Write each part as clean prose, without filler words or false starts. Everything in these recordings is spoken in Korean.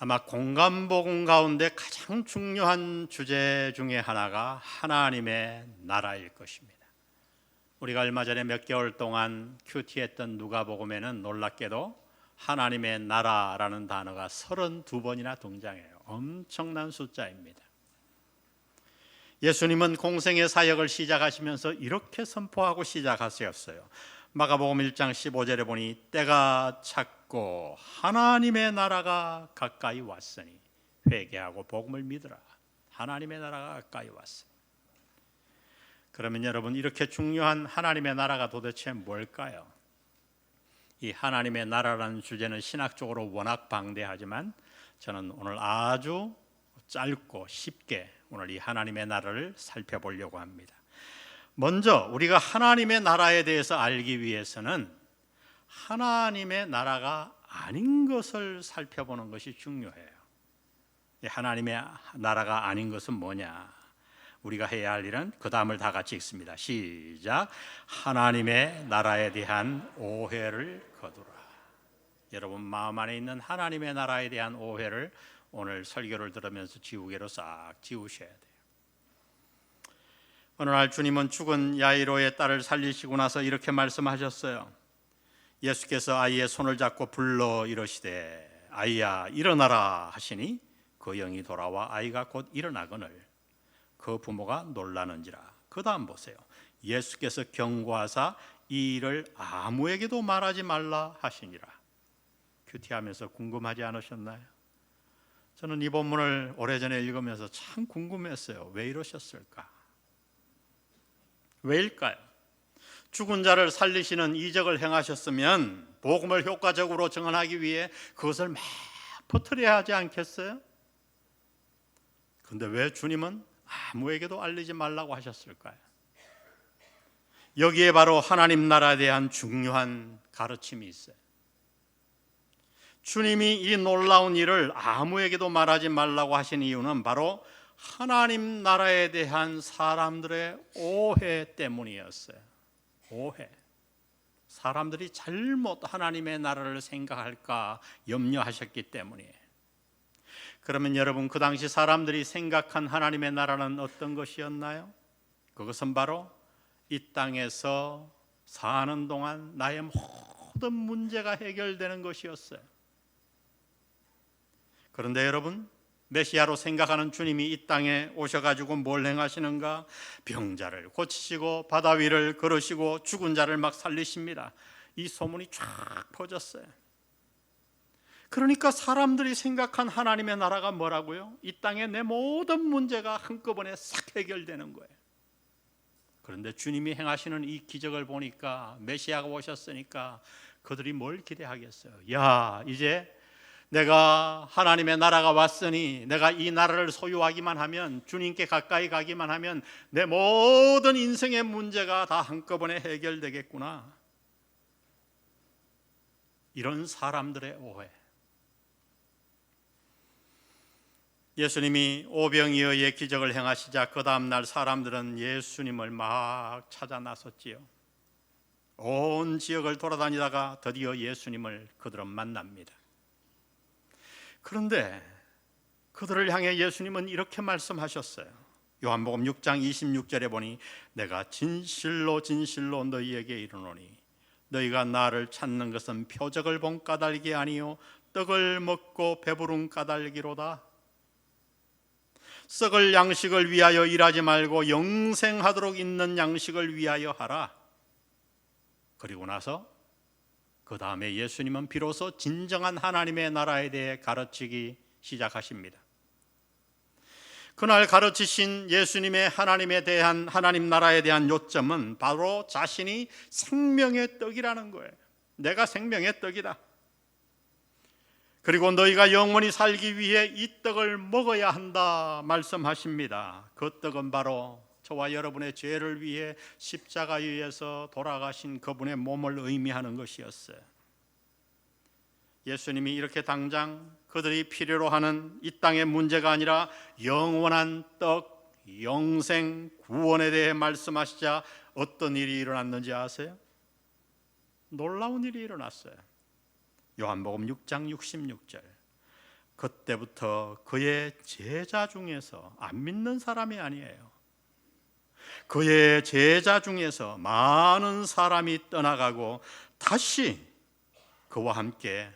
아마 공간복음 가운데 가장 중요한 주제 중에 하나가 하나님의 나라일 것입니다. 우리가 얼마 전에 몇 개월 동안 큐티했던 누가복음에는 놀랍게도 하나님의 나라라는 단어가 32번이나 등장해요. 엄청난 숫자입니다. 예수님은 공생의 사역을 시작하시면서 이렇게 선포하고 시작하셨어요. 마가복음 1장 15절에 보니 때가 찼고 하나님의 나라가 가까이 왔으니 회개하고 복음을 믿으라. 하나님의 나라가 가까이 왔으니. 그러면 여러분, 이렇게 중요한 하나님의 나라가 도대체 뭘까요? 이 하나님의 나라라는 주제는 신학적으로 워낙 방대하지만 저는 오늘 아주 짧고 쉽게 오늘 이 하나님의 나라를 살펴보려고 합니다. 먼저 우리가 하나님의 나라에 대해서 알기 위해서는 하나님의 나라가 아닌 것을 살펴보는 것이 중요해요. 하나님의 나라가 아닌 것은 뭐냐? 우리가 해야 할 일은 그 다음을 다 같이 읽습니다. 시작. 하나님의 나라에 대한 오해를 거두라. 여러분 마음 안에 있는 하나님의 나라에 대한 오해를 오늘 설교를 들으면서 지우개로 싹 지우셔야 돼요. 어느 날 주님은 죽은 야이로의 딸을 살리시고 나서 이렇게 말씀하셨어요. 예수께서 아이의 손을 잡고 불러 이르시되 아이야 일어나라 하시니 그 영이 돌아와 아이가 곧 일어나거늘 그 부모가 놀라는지라. 그 다음 보세요. 예수께서 경고하사 이 일을 아무에게도 말하지 말라 하시니라. 큐티하면서 궁금하지 않으셨나요? 저는 이 본문을 오래전에 읽으면서 참 궁금했어요. 왜 이러셨을까? 왜일까요? 죽은 자를 살리시는 이적을 행하셨으면 복음을 효과적으로 증언하기 위해 그것을 막 퍼뜨려야 하지 않겠어요? 그런데 왜 주님은 아무에게도 알리지 말라고 하셨을까요? 여기에 바로 하나님 나라에 대한 중요한 가르침이 있어요. 주님이 이 놀라운 일을 아무에게도 말하지 말라고 하신 이유는 바로 하나님 나라에 대한 사람들의 오해 때문이었어요. 오해. 사람들이 잘못 하나님의 나라를 생각할까 염려하셨기 때문이에요. 그러면 여러분, 그 당시 사람들이 생각한 하나님의 나라는 어떤 것이었나요? 그것은 바로 이 땅에서 사는 동안 나의 모든 문제가 해결되는 것이었어요. 그런데 여러분, 메시아로 생각하는 주님이 이 땅에 오셔가지고 뭘 행하시는가? 병자를 고치시고 바다 위를 걸으시고 죽은 자를 막 살리십니다. 이 소문이 쫙 퍼졌어요. 그러니까 사람들이 생각한 하나님의 나라가 뭐라고요? 이 땅에 내 모든 문제가 한꺼번에 싹 해결되는 거예요. 그런데 주님이 행하시는 이 기적을 보니까, 메시아가 오셨으니까 그들이 뭘 기대하겠어요? 야, 이제 내가 하나님의 나라가 왔으니 내가 이 나라를 소유하기만 하면, 주님께 가까이 가기만 하면 내 모든 인생의 문제가 다 한꺼번에 해결되겠구나. 이런 사람들의 오해. 예수님이 오병이어의 기적을 행하시자 그 다음 날 사람들은 예수님을 막 찾아 나섰지요. 온 지역을 돌아다니다가 드디어 예수님을 그들은 만납니다. 그런데 그들을 향해 예수님은 이렇게 말씀하셨어요. 요한복음 6장 26절에 보니 내가 진실로 진실로 너희에게 이르노니 너희가 나를 찾는 것은 표적을 본 까닭이 아니요 떡을 먹고 배부른 까닭이로다. 썩을 양식을 위하여 일하지 말고 영생하도록 있는 양식을 위하여 하라. 그리고 나서 그 다음에 예수님은 비로소 진정한 하나님의 나라에 대해 가르치기 시작하십니다. 그날 가르치신 예수님의 하나님 나라에 대한 요점은 바로 자신이 생명의 떡이라는 거예요. 내가 생명의 떡이다. 그리고 너희가 영원히 살기 위해 이 떡을 먹어야 한다 말씀하십니다. 그 떡은 바로 저와 여러분의 죄를 위해 십자가 위에서 돌아가신 그분의 몸을 의미하는 것이었어요. 예수님이 이렇게 당장 그들이 필요로 하는 이 땅의 문제가 아니라 영원한 떡, 영생, 구원에 대해 말씀하시자 어떤 일이 일어났는지 아세요? 놀라운 일이 일어났어요. 요한복음 6장 66절. 그때부터 그의 제자 중에서 안 믿는 사람이 아니에요. 그의 제자 중에서 많은 사람이 떠나가고 다시 그와 함께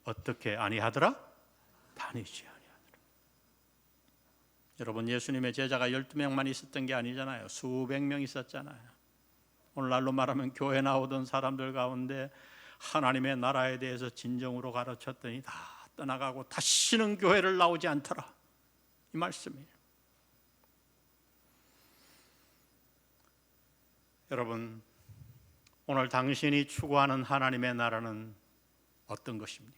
어떻게 아니하더라? 다니지 아니하더라. 여러분, 예수님의 제자가 12명만 있었던 게 아니잖아요. 수백 명 있었잖아요. 오늘날로 말하면 교회 나오던 사람들 가운데 하나님의 나라에 대해서 진정으로 가르쳤더니 다 떠나가고 다시는 교회를 나오지 않더라, 이 말씀이에요. 여러분, 오늘 당신이 추구하는 하나님의 나라는 어떤 것입니까?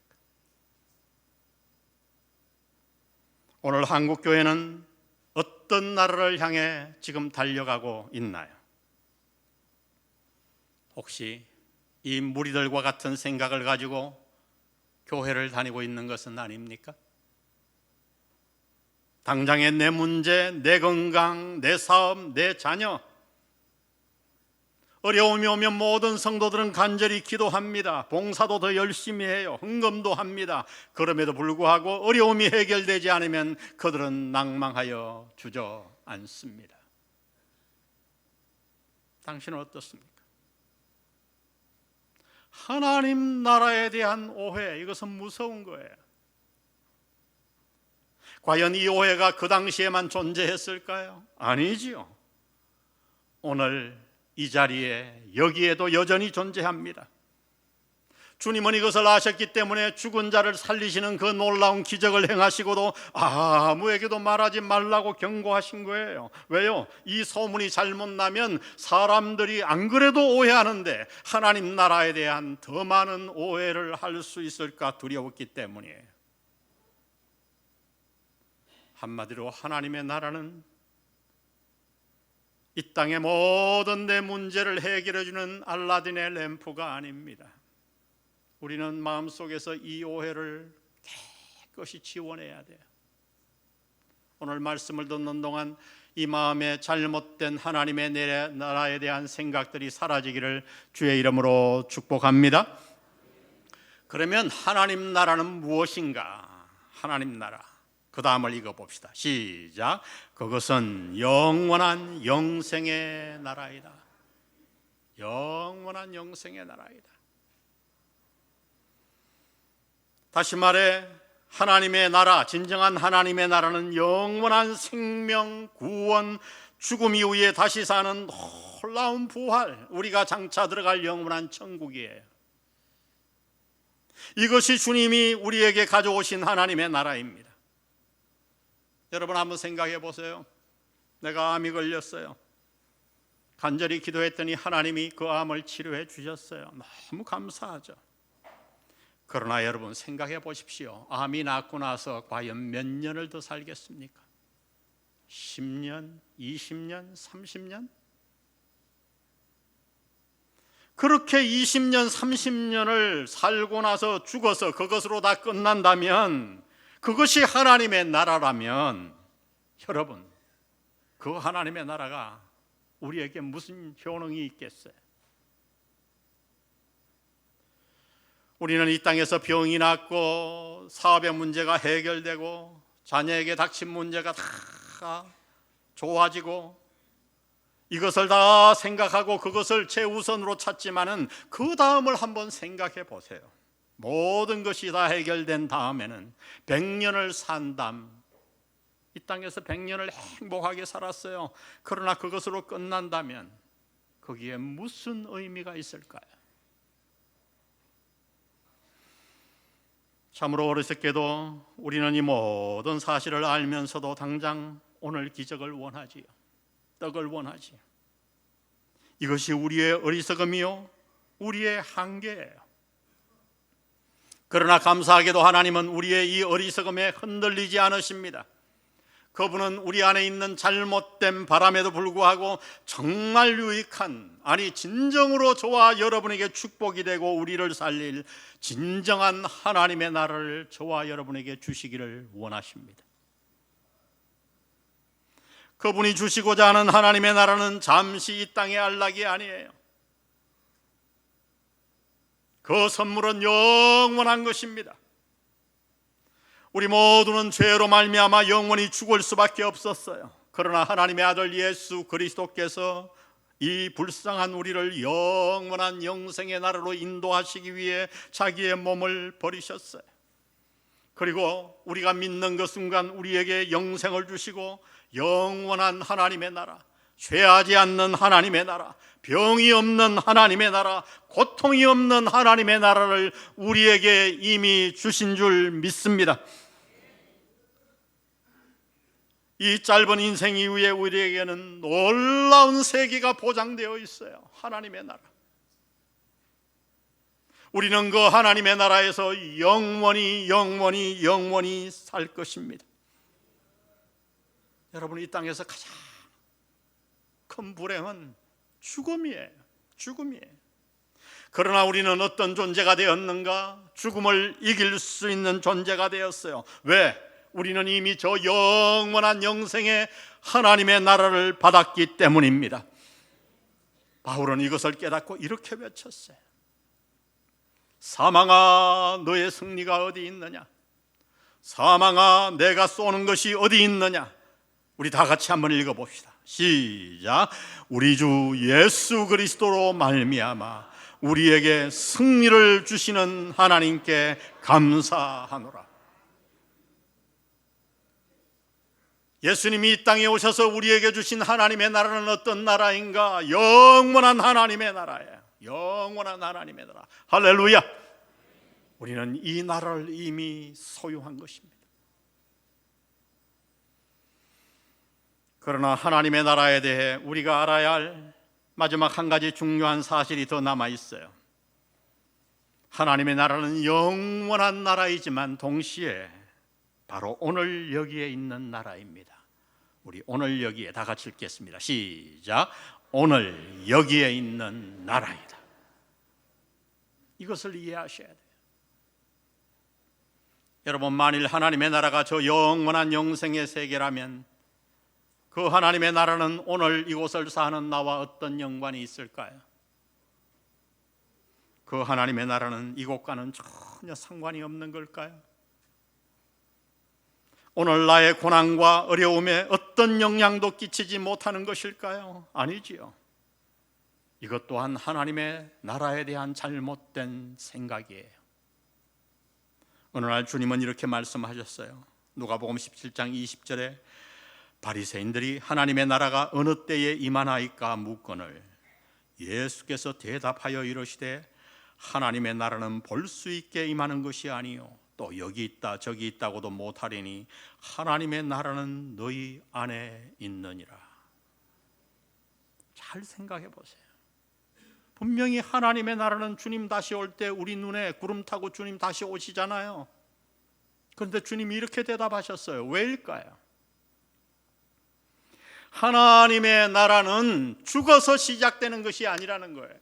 오늘 한국교회는 어떤 나라를 향해 지금 달려가고 있나요? 혹시 이 무리들과 같은 생각을 가지고 교회를 다니고 있는 것은 아닙니까? 당장의 내 문제, 내 건강, 내 사업, 내 자녀, 어려움이 오면 모든 성도들은 간절히 기도합니다. 봉사도 더 열심히 해요. 헌금도 합니다. 그럼에도 불구하고 어려움이 해결되지 않으면 그들은 낭망하여 주저앉습니다. 당신은 어떻습니까? 하나님 나라에 대한 오해, 이것은 무서운 거예요. 과연 이 오해가 그 당시에만 존재했을까요? 아니지요. 오늘 이 자리에 여기에도 여전히 존재합니다. 주님은 이것을 아셨기 때문에 죽은 자를 살리시는 그 놀라운 기적을 행하시고도 아무에게도 말하지 말라고 경고하신 거예요. 왜요? 이 소문이 잘못 나면 사람들이 안 그래도 오해하는데 하나님 나라에 대한 더 많은 오해를 할 수 있을까 두려웠기 때문이에요. 한마디로 하나님의 나라는 이 땅의 모든 내 문제를 해결해 주는 알라딘의 램프가 아닙니다. 우리는 마음속에서 이 오해를 깨끗이 지워내야 돼요. 오늘 말씀을 듣는 동안 이 마음에 잘못된 하나님의 나라에 대한 생각들이 사라지기를 주의 이름으로 축복합니다. 그러면 하나님 나라는 무엇인가? 하나님 나라, 그 다음을 읽어봅시다. 시작. 그것은 영원한 영생의 나라이다. 영원한 영생의 나라이다. 다시 말해 하나님의 나라, 진정한 하나님의 나라는 영원한 생명, 구원, 죽음 이후에 다시 사는 놀라운 부활, 우리가 장차 들어갈 영원한 천국이에요. 이것이 주님이 우리에게 가져오신 하나님의 나라입니다. 여러분 한번 생각해 보세요. 내가 암이 걸렸어요. 간절히 기도했더니 하나님이 그 암을 치료해 주셨어요. 너무 감사하죠. 그러나 여러분 생각해 보십시오. 암이 낫고 나서 과연 몇 년을 더 살겠습니까? 10년, 20년, 30년? 그렇게 20년, 30년을 살고 나서 죽어서 그것으로 다 끝난다면, 그것이 하나님의 나라라면 여러분, 그 하나님의 나라가 우리에게 무슨 효능이 있겠어요? 우리는 이 땅에서 병이 낫고 사업의 문제가 해결되고 자녀에게 닥친 문제가 다 좋아지고 이것을 다 생각하고 그것을 최우선으로 찾지만은 그 다음을 한번 생각해 보세요. 모든 것이 다 해결된 다음에는 100년을 산담, 이 땅에서 100년을 행복하게 살았어요. 그러나 그것으로 끝난다면 거기에 무슨 의미가 있을까요? 참으로 어리석게도 우리는 이 모든 사실을 알면서도 당장 오늘 기적을 원하지요. 떡을 원하지요. 이것이 우리의 어리석음이요, 우리의 한계예요. 그러나 감사하게도 하나님은 우리의 이 어리석음에 흔들리지 않으십니다. 그분은 우리 안에 있는 잘못된 바람에도 불구하고 정말 유익한, 아니 진정으로 저와 여러분에게 축복이 되고 우리를 살릴 진정한 하나님의 나라를 저와 여러분에게 주시기를 원하십니다. 그분이 주시고자 하는 하나님의 나라는 잠시 이 땅의 안락이 아니에요. 그 선물은 영원한 것입니다. 우리 모두는 죄로 말미암아 영원히 죽을 수밖에 없었어요. 그러나 하나님의 아들 예수 그리스도께서 이 불쌍한 우리를 영원한 영생의 나라로 인도하시기 위해 자기의 몸을 버리셨어요. 그리고 우리가 믿는 그 순간 우리에게 영생을 주시고 영원한 하나님의 나라, 죄하지 않는 하나님의 나라, 병이 없는 하나님의 나라, 고통이 없는 하나님의 나라를 우리에게 이미 주신 줄 믿습니다. 이 짧은 인생 이후에 우리에게는 놀라운 세계가 보장되어 있어요. 하나님의 나라. 우리는 그 하나님의 나라에서 영원히 살 것입니다. 여러분, 이 땅에서 가장 큰 불행은 죽음이에요. 그러나 우리는 어떤 존재가 되었는가? 죽음을 이길 수 있는 존재가 되었어요. 왜? 우리는 이미 저 영원한 영생의 하나님의 나라를 받았기 때문입니다. 바울은 이것을 깨닫고 이렇게 외쳤어요. 사망아, 너의 승리가 어디 있느냐? 사망아, 내가 쏘는 것이 어디 있느냐? 우리 다 같이 한번 읽어봅시다. 시작. 우리 주 예수 그리스도로 말미암아 우리에게 승리를 주시는 하나님께 감사하노라. 예수님이 이 땅에 오셔서 우리에게 주신 하나님의 나라는 어떤 나라인가? 영원한 하나님의 나라예요. 영원한 하나님의 나라. 할렐루야. 우리는 이 나라를 이미 소유한 것입니다. 그러나 하나님의 나라에 대해 우리가 알아야 할 마지막 한 가지 중요한 사실이 더 남아 있어요. 하나님의 나라는 영원한 나라이지만 동시에 바로 오늘 여기에 있는 나라입니다. 우리 오늘 여기에 다 같이 읽겠습니다. 시작. 오늘 여기에 있는 나라이다. 이것을 이해하셔야 돼요. 여러분, 만일 하나님의 나라가 저 영원한 영생의 세계라면 그 하나님의 나라는 오늘 이곳을 사는 나와 어떤 연관이 있을까요? 그 하나님의 나라는 이곳과는 전혀 상관이 없는 걸까요? 오늘 나의 고난과 어려움에 어떤 영향도 끼치지 못하는 것일까요? 아니지요. 이것 또한 하나님의 나라에 대한 잘못된 생각이에요. 어느 날 주님은 이렇게 말씀하셨어요. 누가복음 17장 20절에 바리새인들이 하나님의 나라가 어느 때에 임하나이까 묻거늘 예수께서 대답하여 이르시되 하나님의 나라는 볼 수 있게 임하는 것이 아니요 또 여기 있다 저기 있다고도 못하리니 하나님의 나라는 너희 안에 있느니라. 잘 생각해 보세요. 분명히 하나님의 나라는 주님 다시 올 때 우리 눈에 구름 타고 주님 다시 오시잖아요. 그런데 주님이 이렇게 대답하셨어요. 왜일까요? 하나님의 나라는 죽어서 시작되는 것이 아니라는 거예요.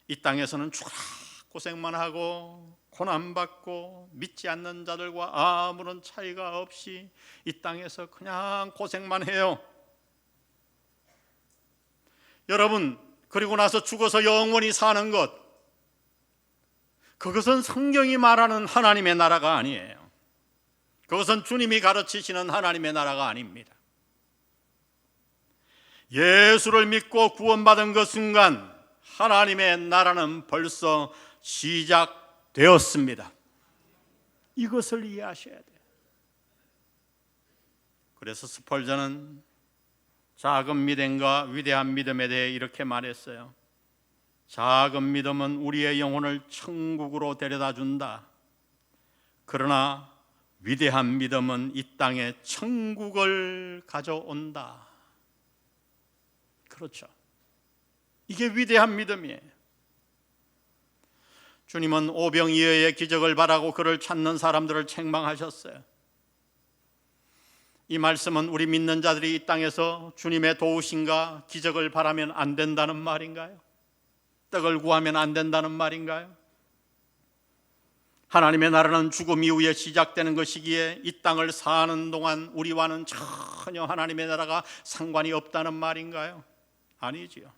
이 땅에서는 죽어라 고생만 하고 고난받고 믿지 않는 자들과 아무런 차이가 없이 이 땅에서 그냥 고생만 해요. 여러분, 그리고 나서 죽어서 영원히 사는 것, 그것은 성경이 말하는 하나님의 나라가 아니에요. 그것은 주님이 가르치시는 하나님의 나라가 아닙니다. 예수를 믿고 구원받은 그 순간 하나님의 나라는 벌써 시작되었습니다. 이것을 이해하셔야 돼요. 그래서 스펄전은 작은 믿음과 위대한 믿음에 대해 이렇게 말했어요. 작은 믿음은 우리의 영혼을 천국으로 데려다 준다. 그러나 위대한 믿음은 이 땅에 천국을 가져온다. 그렇죠. 이게 위대한 믿음이에요. 주님은 오병이어의 기적을 바라고 그를 찾는 사람들을 책망하셨어요. 이 말씀은 우리 믿는 자들이 이 땅에서 주님의 도우심과 기적을 바라면 안 된다는 말인가요? 떡을 구하면 안 된다는 말인가요? 하나님의 나라는 죽음 이후에 시작되는 것이기에 이 땅을 사는 동안 우리와는 전혀 하나님의 나라가 상관이 없다는 말인가요? 아니지요.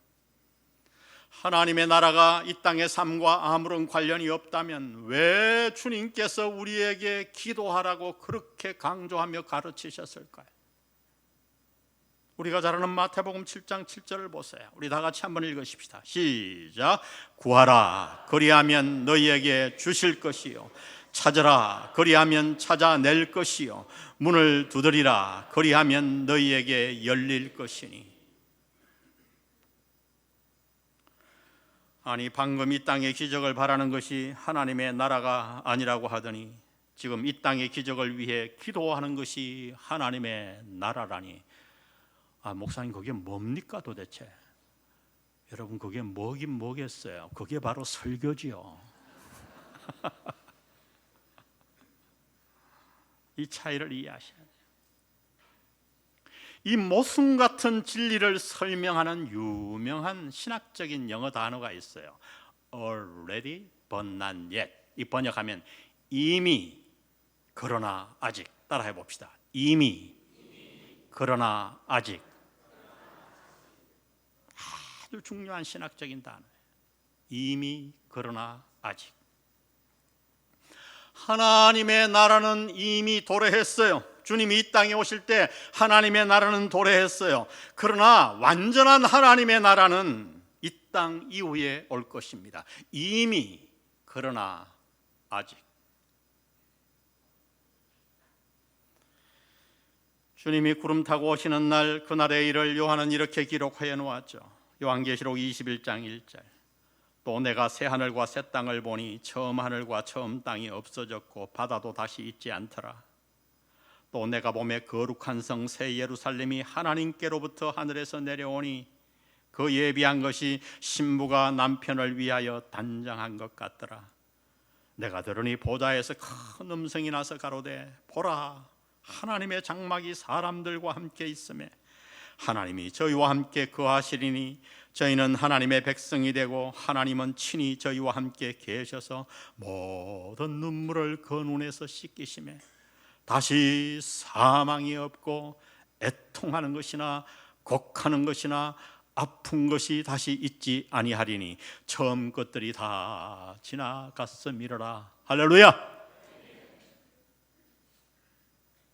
하나님의 나라가 이 땅의 삶과 아무런 관련이 없다면 왜 주님께서 우리에게 기도하라고 그렇게 강조하며 가르치셨을까요? 우리가 잘 아는 마태복음 7장 7절을 보세요. 우리 다 같이 한번 읽으십시다. 시작. 구하라 그리하면 너희에게 주실 것이요 찾으라 그리하면 찾아낼 것이요 문을 두드리라 그리하면 너희에게 열릴 것이니. 아니, 방금 이 땅의 기적을 바라는 것이 하나님의 나라가 아니라고 하더니 지금 이 땅의 기적을 위해 기도하는 것이 하나님의 나라라니. 목사님, 그게 뭡니까 도대체? 여러분, 그게 뭐긴 뭐겠어요? 그게 바로 설교지요. 이 차이를 이해하셔야 돼요. 이 모순 같은 진리를 설명하는 유명한 신학적인 영어 단어가 있어요. Already but not yet. 이 번역하면 이미 그러나 아직. 따라해 봅시다. 이미 그러나 아직. 아주 중요한 신학적인 단어예요. 이미 그러나 아직. 하나님의 나라는 이미 도래했어요. 주님이 이 땅에 오실 때 하나님의 나라는 도래했어요. 그러나 완전한 하나님의 나라는 이 땅 이후에 올 것입니다. 이미 그러나 아직. 주님이 구름 타고 오시는 날, 그날의 일을 요한은 이렇게 기록해 놓았죠. 요한계시록 21장 1절. 또 내가 새 하늘과 새 땅을 보니 처음 하늘과 처음 땅이 없어졌고 바다도 다시 있지 않더라. 또 내가 보매 거룩한 성 새 예루살렘이 하나님께로부터 하늘에서 내려오니 그 예비한 것이 신부가 남편을 위하여 단장한 것 같더라. 내가 들으니 보좌에서 큰 음성이 나서 가로되 보라, 하나님의 장막이 사람들과 함께 있으매 하나님이 저희와 함께 거하시리니 저희는 하나님의 백성이 되고 하나님은 친히 저희와 함께 계셔서 모든 눈물을 그 눈에서 씻기시매 다시 사망이 없고 애통하는 것이나 곡하는 것이나 아픈 것이 다시 있지 아니하리니 처음 것들이 다 지나갔음이로라. 할렐루야.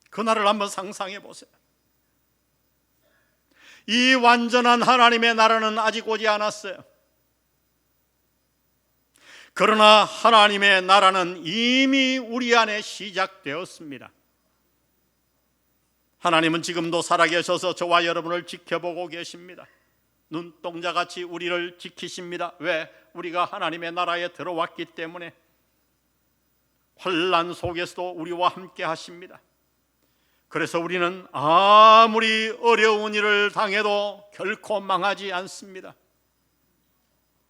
그날을 한번 상상해 보세요. 이 완전한 하나님의 나라는 아직 오지 않았어요. 그러나 하나님의 나라는 이미 우리 안에 시작되었습니다. 하나님은 지금도 살아계셔서 저와 여러분을 지켜보고 계십니다. 눈동자같이 우리를 지키십니다. 왜? 우리가 하나님의 나라에 들어왔기 때문에. 환난 속에서도 우리와 함께 하십니다. 그래서 우리는 아무리 어려운 일을 당해도 결코 망하지 않습니다.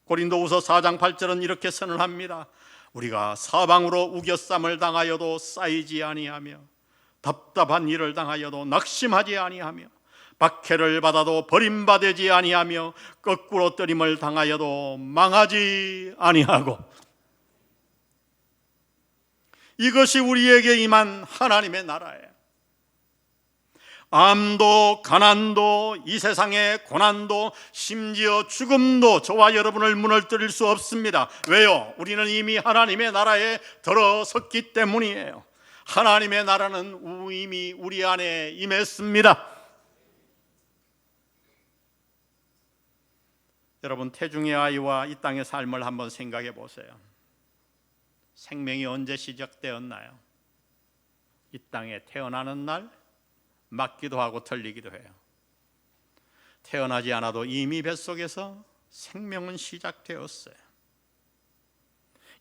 고린도후서 4장 8절은 이렇게 선언합니다. 우리가 사방으로 우겨쌈을 당하여도 쌓이지 아니하며 답답한 일을 당하여도 낙심하지 아니하며 박해를 받아도 버림받지 아니하며 거꾸로 뜨림을 당하여도 망하지 아니하고. 이것이 우리에게 임한 하나님의 나라예요. 암도 가난도 이 세상의 고난도 심지어 죽음도 저와 여러분을 무너뜨릴 수 없습니다. 왜요? 우리는 이미 하나님의 나라에 들어섰기 때문이에요. 하나님의 나라는 이미 우리 안에 임했습니다. 여러분, 태중의 아이와 이 땅의 삶을 한번 생각해 보세요. 생명이 언제 시작되었나요? 이 땅에 태어나는 날 맞기도 하고 틀리기도 해요. 태어나지 않아도 이미 뱃속에서 생명은 시작되었어요.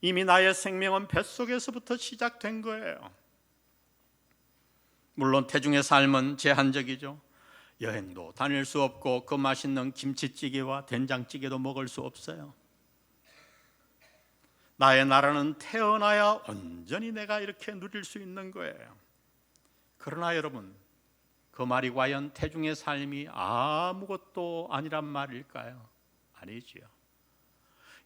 이미 나의 생명은 뱃속에서부터 시작된 거예요. 물론 태중의 삶은 제한적이죠. 여행도 다닐 수 없고 그 맛있는 김치찌개와 된장찌개도 먹을 수 없어요. 나의 나라는 태어나야 온전히 내가 이렇게 누릴 수 있는 거예요. 그러나 여러분, 그 말이 과연 태중의 삶이 아무것도 아니란 말일까요? 아니지요.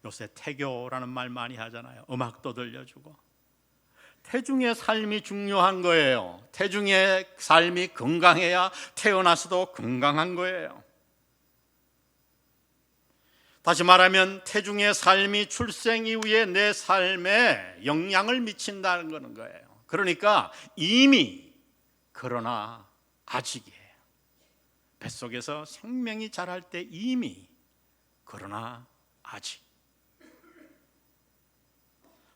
요새 태교라는 말 많이 하잖아요. 음악도 들려주고. 태중의 삶이 중요한 거예요. 태중의 삶이 건강해야 태어나서도 건강한 거예요. 다시 말하면 태중의 삶이 출생 이후에 내 삶에 영향을 미친다는 거예요. 그러니까 이미, 그러나 아직이에요. 뱃속에서 생명이 자랄 때 이미, 그러나 아직.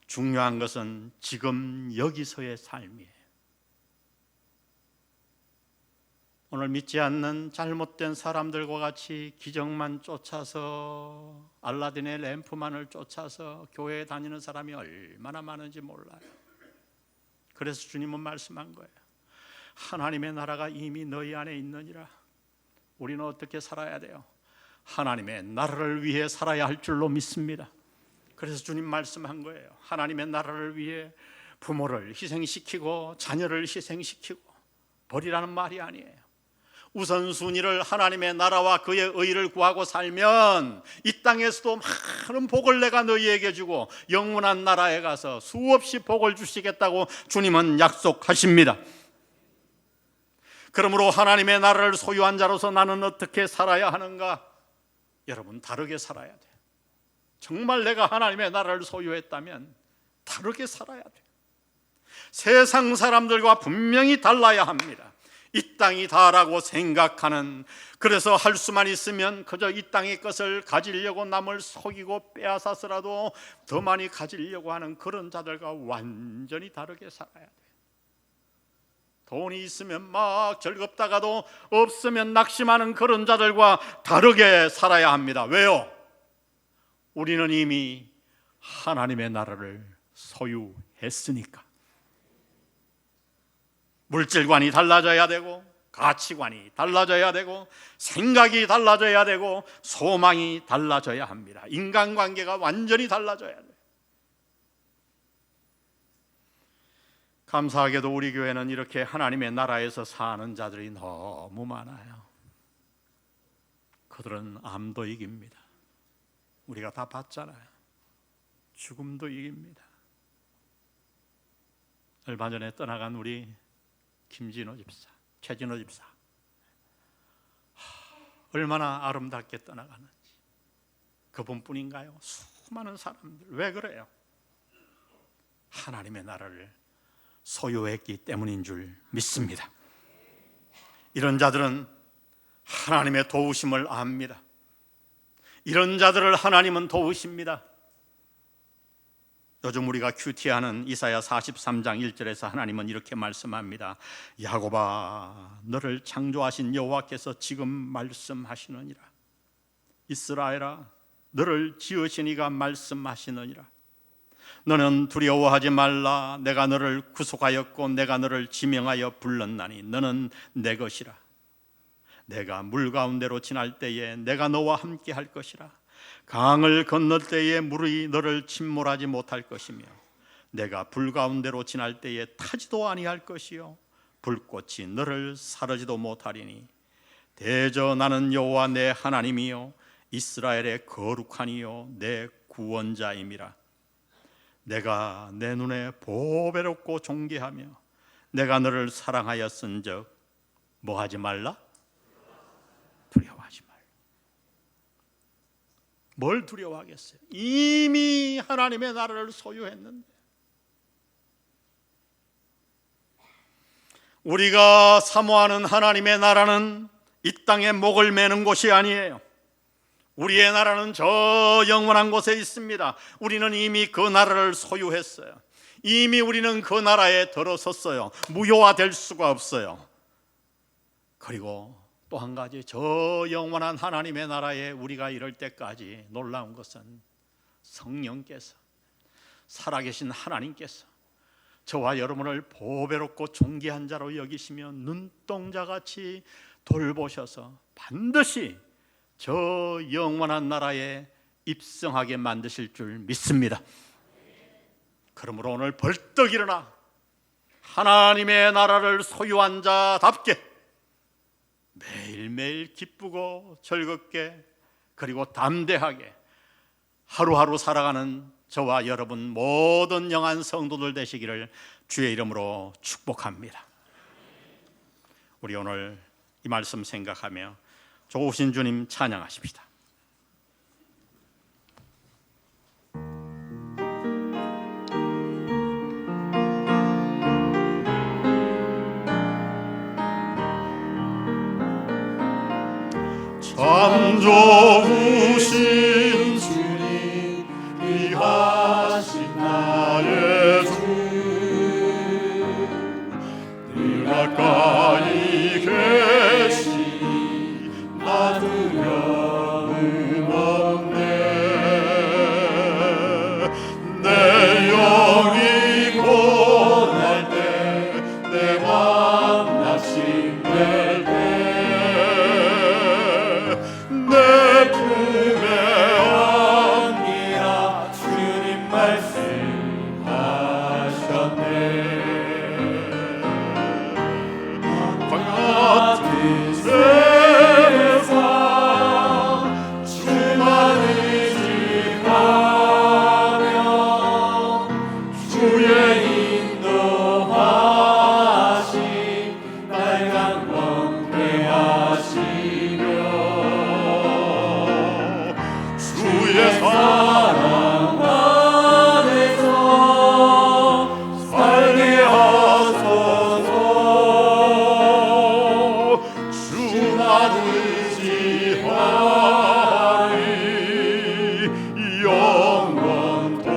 중요한 것은 지금 여기서의 삶이에요. 오늘 믿지 않는 잘못된 사람들과 같이 기적만 쫓아서, 알라딘의 램프만을 쫓아서 교회에 다니는 사람이 얼마나 많은지 몰라요. 그래서 주님은 말씀한 거예요. 하나님의 나라가 이미 너희 안에 있느니라. 우리는 어떻게 살아야 돼요? 하나님의 나라를 위해 살아야 할 줄로 믿습니다. 그래서 주님 말씀한 거예요. 하나님의 나라를 위해 부모를 희생시키고 자녀를 희생시키고 버리라는 말이 아니에요. 우선순위를 하나님의 나라와 그의 의를 구하고 살면 이 땅에서도 많은 복을 내가 너희에게 주고 영원한 나라에 가서 수없이 복을 주시겠다고 주님은 약속하십니다. 그러므로 하나님의 나라를 소유한 자로서 나는 어떻게 살아야 하는가? 여러분, 다르게 살아야 돼요. 정말 내가 하나님의 나라를 소유했다면 다르게 살아야 돼요. 세상 사람들과 분명히 달라야 합니다. 이 땅이 다라고 생각하는, 그래서 할 수만 있으면 그저 이 땅의 것을 가지려고 남을 속이고 빼앗아서라도 더 많이 가지려고 하는 그런 자들과 완전히 다르게 살아야 돼요. 돈이 있으면 막 즐겁다가도 없으면 낙심하는 그런 자들과 다르게 살아야 합니다. 왜요? 우리는 이미 하나님의 나라를 소유했으니까. 물질관이 달라져야 되고, 가치관이 달라져야 되고, 생각이 달라져야 되고, 소망이 달라져야 합니다. 인간관계가 완전히 달라져야 돼요. 감사하게도 우리 교회는 이렇게 하나님의 나라에서 사는 자들이 너무 많아요. 그들은 암도 이깁니다. 우리가 다 봤잖아요. 죽음도 이깁니다. 얼마 전에 떠나간 우리 김진호 집사, 최진호 집사, 얼마나 아름답게 떠나가는지. 그분뿐인가요? 수많은 사람들. 왜 그래요? 하나님의 나라를 소유했기 때문인 줄 믿습니다. 이런 자들은 하나님의 도우심을 압니다. 이런 자들을 하나님은 도우십니다. 요즘 우리가 큐티하는 이사야 43장 1절에서 하나님은 이렇게 말씀합니다. 야곱아, 너를 창조하신 여호와께서 지금 말씀하시느니라. 이스라엘아, 너를 지으신 이가 말씀하시느니라. 너는 두려워하지 말라. 내가 너를 구속하였고 내가 너를 지명하여 불렀나니 너는 내 것이라. 내가 물 가운데로 지날 때에 내가 너와 함께 할 것이라. 강을 건널 때에 물이 너를 침몰하지 못할 것이며 내가 불 가운데로 지날 때에 타지도 아니할 것이요 불꽃이 너를 사르지도 못하리니 대저 나는 여호와 내 하나님이요 이스라엘의 거룩하니요 내 구원자임이라. 내가 내 눈에 보배롭고 존귀하며 내가 너를 사랑하였은즉 뭐 하지 말라? 두려워하지 말라. 뭘 두려워하겠어요? 이미 하나님의 나라를 소유했는데. 우리가 사모하는 하나님의 나라는 이 땅에 목을 매는 곳이 아니에요. 우리의 나라는 저 영원한 곳에 있습니다. 우리는 이미 그 나라를 소유했어요. 이미 우리는 그 나라에 들어섰어요. 무효화될 수가 없어요. 그리고 또 한 가지, 저 영원한 하나님의 나라에 우리가 이럴 때까지 놀라운 것은 성령께서, 살아계신 하나님께서 저와 여러분을 보배롭고 존귀한 자로 여기시며 눈동자같이 돌보셔서 반드시 저 영원한 나라에 입성하게 만드실 줄 믿습니다. 그러므로 오늘 벌떡 일어나 하나님의 나라를 소유한 자답게 매일매일 기쁘고 즐겁게 그리고 담대하게 하루하루 살아가는 저와 여러분 모든 영한 성도들 되시기를 주의 이름으로 축복합니다. 우리 오늘 이 말씀 생각하며 좋으신 주님 찬양하십시다. 주의 사랑 안에서 살게 하소서. 주만 의지하리 영원토록.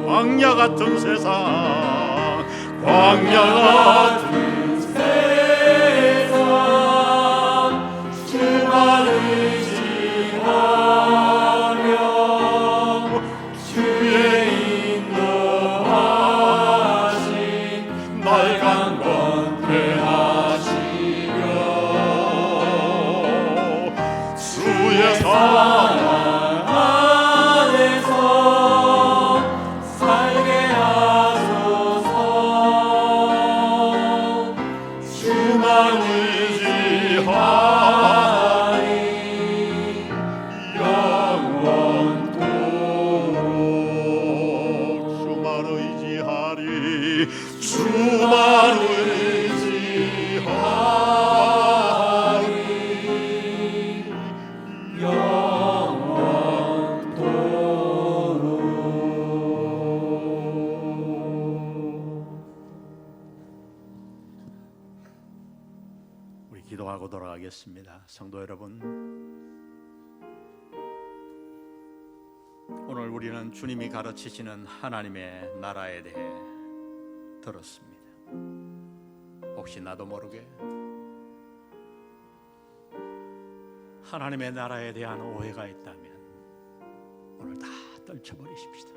광야 같은 세상, 광야 같은 세상, 주만 의지하며 주의 인도하신 날 강건케하시며 주의 사랑 안에서 살게 하소서. 주만 의지하리 영원토록. 주만 의지하리, 주만 의지하리 영원토록. 우리 기도하고 돌아가겠습니다. 성도 여러분, 오늘 우리는 주님이 가르치시는 하나님의 나라에 대해 들었습니다. 혹시 나도 모르게 하나님의 나라에 대한 오해가 있다면 오늘 다 떨쳐버리십시다.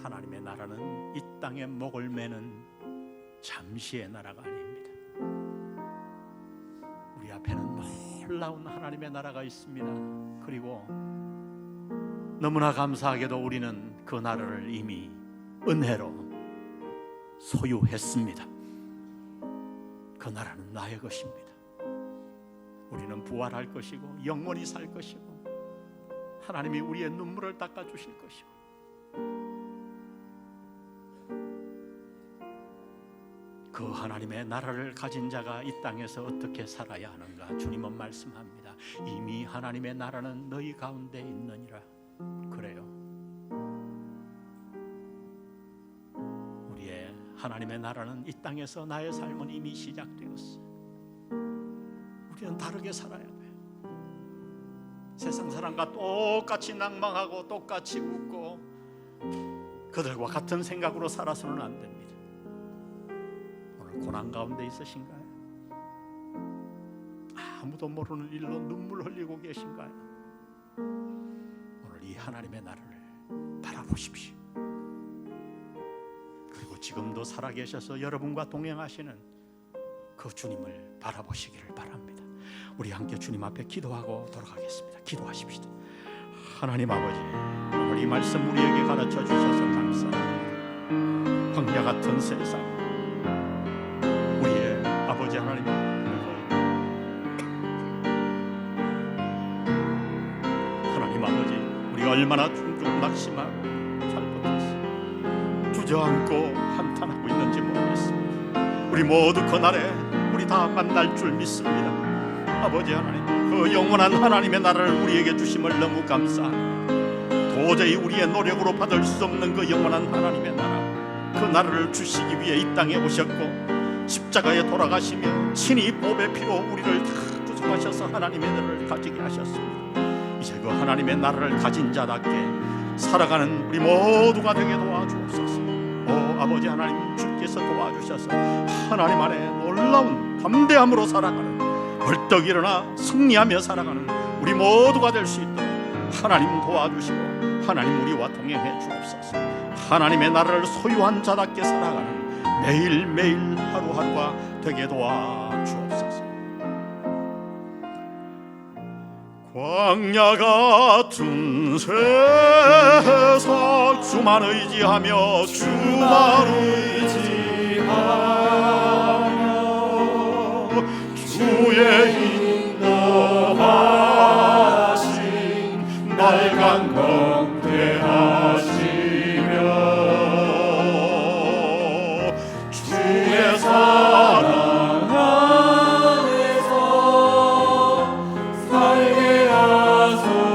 하나님의 나라는 이 땅에 목을 매는 잠시의 나라가 아닙니다. 우리 앞에는 놀라운 하나님의 나라가 있습니다. 그리고 너무나 감사하게도 우리는 그 나라를 이미 은혜로 소유했습니다. 그 나라는 나의 것입니다. 우리는 부활할 것이고 영원히 살 것이고 하나님이 우리의 눈물을 닦아주실 것이고 그 하나님의 나라를 가진 자가 이 땅에서 어떻게 살아야 하는가? 주님은 말씀합니다. 이미 하나님의 나라는 너희 가운데 있느니라. 그래요. 우리의 하나님의 나라는 이 땅에서 나의 삶은 이미 시작되었어. 우리는 다르게 살아야 돼. 세상 사람과 똑같이 낭망하고 똑같이 웃고 그들과 같은 생각으로 살아서는 안 됩니다. 오늘 고난 가운데 있으신가요? 아무도 모르는 일로 눈물 흘리고 계신가요? 오늘 이 하나님의 나라를 바라보십시오. 그리고 지금도 살아계셔서 여러분과 동행하시는 그 주님을 바라보시기를 바랍니다. 우리 함께 주님 앞에 기도하고 돌아가겠습니다. 기도하십시다. 하나님 아버지, 오늘 이 말씀 우리에게 가르쳐 주셔서 감사합니다. 광야 같은 세상, 우리의 아버지 하나님, 하나님 아버지, 우리가 얼마나 중중 낙심하고 잘못했어, 주저앉고 한탄하고 있는지 모르겠습니다. 우리 모두 그날에 우리 다 만날 줄 믿습니다. 아버지 하나님, 그 영원한 하나님의 나라를 우리에게 주심을 너무 감사합니다. 도저히 우리의 노력으로 받을 수 없는 그 영원한 하나님의 나라, 그 나라를 주시기 위해 이 땅에 오셨고 십자가에 돌아가시며 친히 보배 피로 우리를 다 구속하셔서 하나님의 나라를 가지게 하셨습니다. 이제 그 하나님의 나라를 가진 자답게 살아가는 우리 모두가 되게 도와주옵소서. 오 아버지 하나님, 주께서 도와주셔서 하나님 안에 놀라운 담대함으로 살아가는, 벌떡 일어나 승리하며 살아가는 우리 모두가 될 수 있도록 하나님 도와주시고 하나님 우리와 동행해 주옵소서. 하나님의 나라를 소유한 자답게 살아가는 매일매일 하루하루가 되게 도와주옵소서. 광야 같은 세상, 주만 의지하며 주만 의지하며 주의 인도하신 날 강건케 하시며 주의 사랑 안에서 살게 하소서.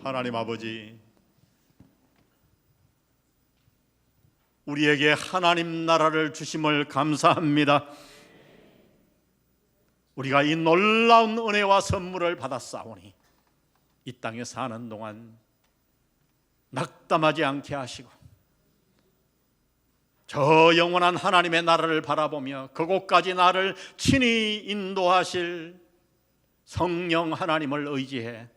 하나님 아버지, 우리에게 하나님 나라를 주심을 감사합니다. 우리가 이 놀라운 은혜와 선물을 받았사오니 이 땅에 사는 동안 낙담하지 않게 하시고 저 영원한 하나님의 나라를 바라보며 그곳까지 나를 친히 인도하실 성령 하나님을 의지해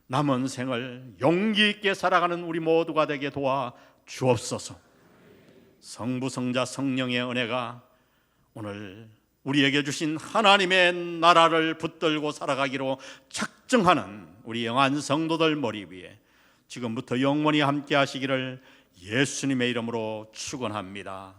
남은 생을 용기 있게 살아가는 우리 모두가 되게 도와 주옵소서. 성부, 성자, 성령의 은혜가 오늘 우리에게 주신 하나님의 나라를 붙들고 살아가기로 작정하는 우리 영한 성도들 머리 위에 지금부터 영원히 함께 하시기를 예수님의 이름으로 축원합니다.